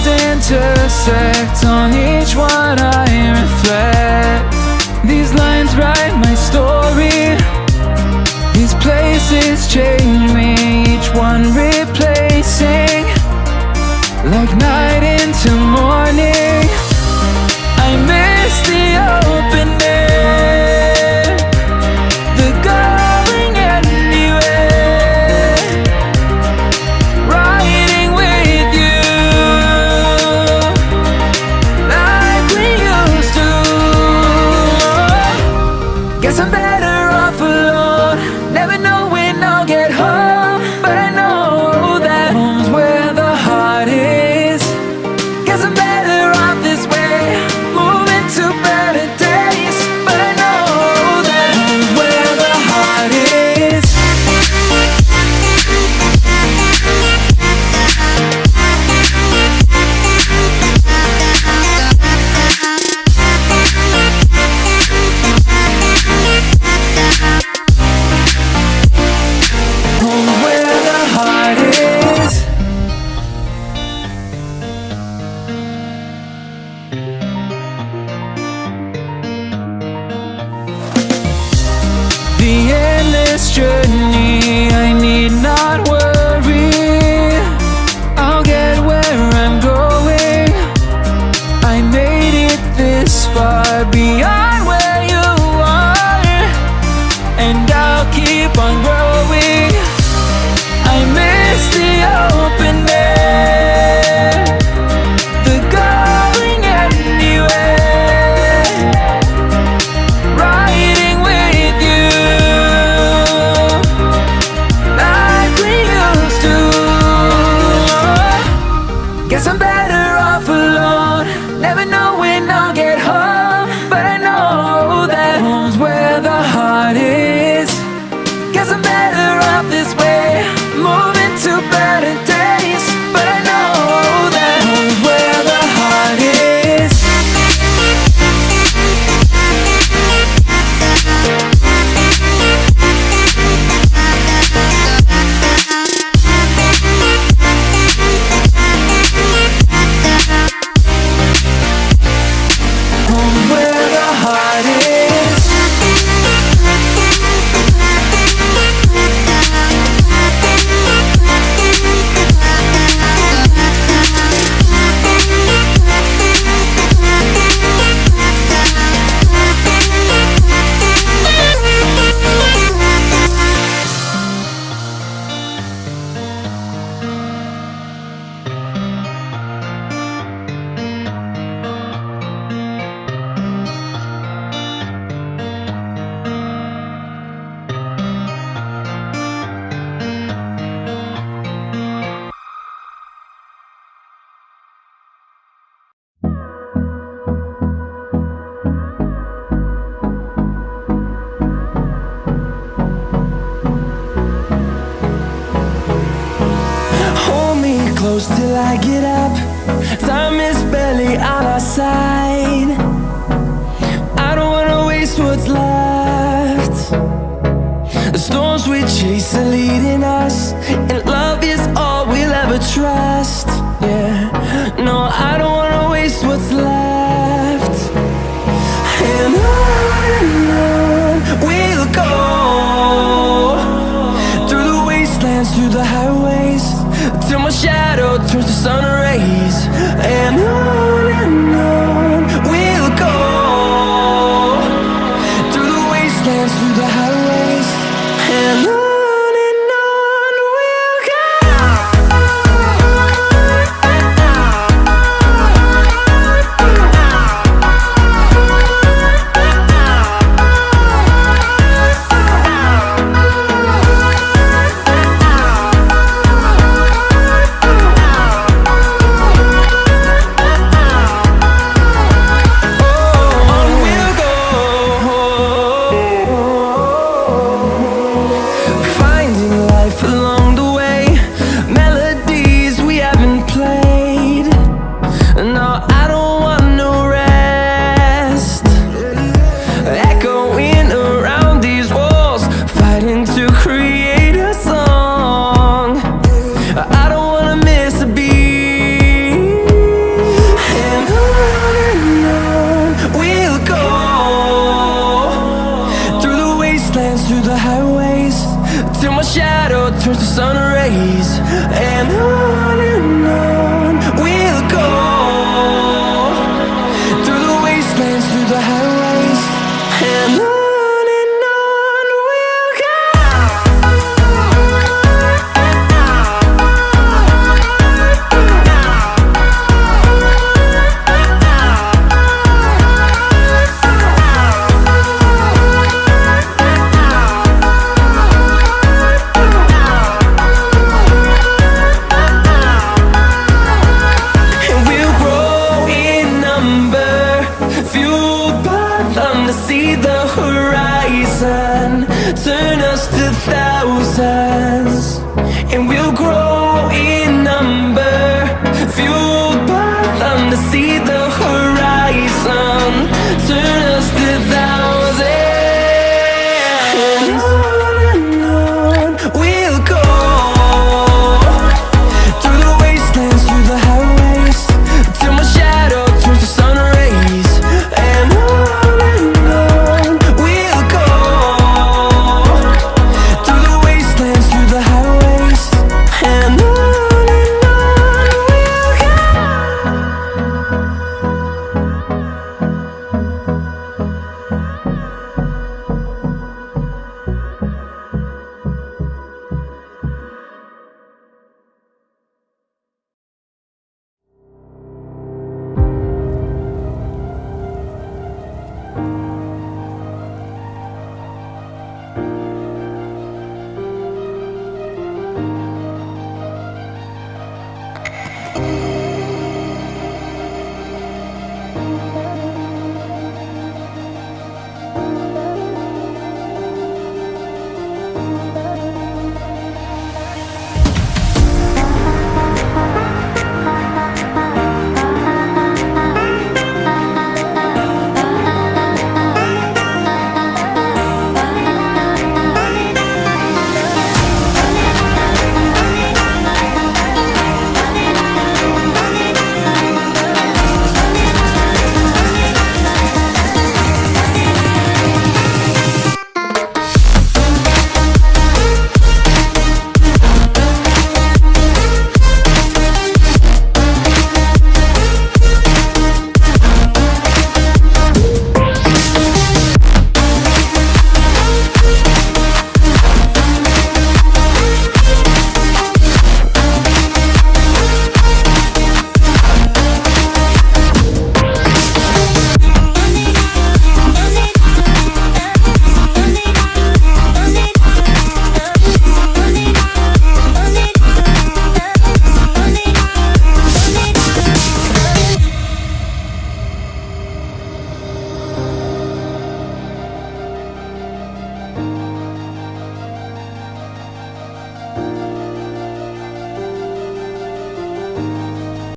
worlds intersect, on each one I reflect. These lines write my story, these places change me, each one replacing, like night into morning. I miss the open air, the going anywhere, riding with you like we used to. Guess I'm better off alone, never know when I'll get home, but I know that home's where the heart is. Guess I'm better off this way, moving to better days, but I know that home's where the heart is. Home's where the heart is. The endless journey, I need not worry, I'll get where I'm going. I made it this far, beyond where you are, and I'll keep on growing. I miss the open air, the going anywhere, riding with you like we used to. Guess I'm better off alone, never know when I'll get home, but I know that home's where the heart is. Guess I'm better off this way, moving to better days, but I know that home's where the heart is. Home's where the heart is. Hold me close till I get up, time is barely on our side. I don't wanna waste what's left. The storms we chase are leading us, and love is all we'll ever trust. Yeah, no, I don't wanna waste what's left. And on we'll go, through the wastelands, through the highways, till my shadow turns to sun rays. And on we'll go, through the wastelands, through the highways, and on we'll go. I don't wanna miss a beat. see the horizon, turn us to thousands, and we'll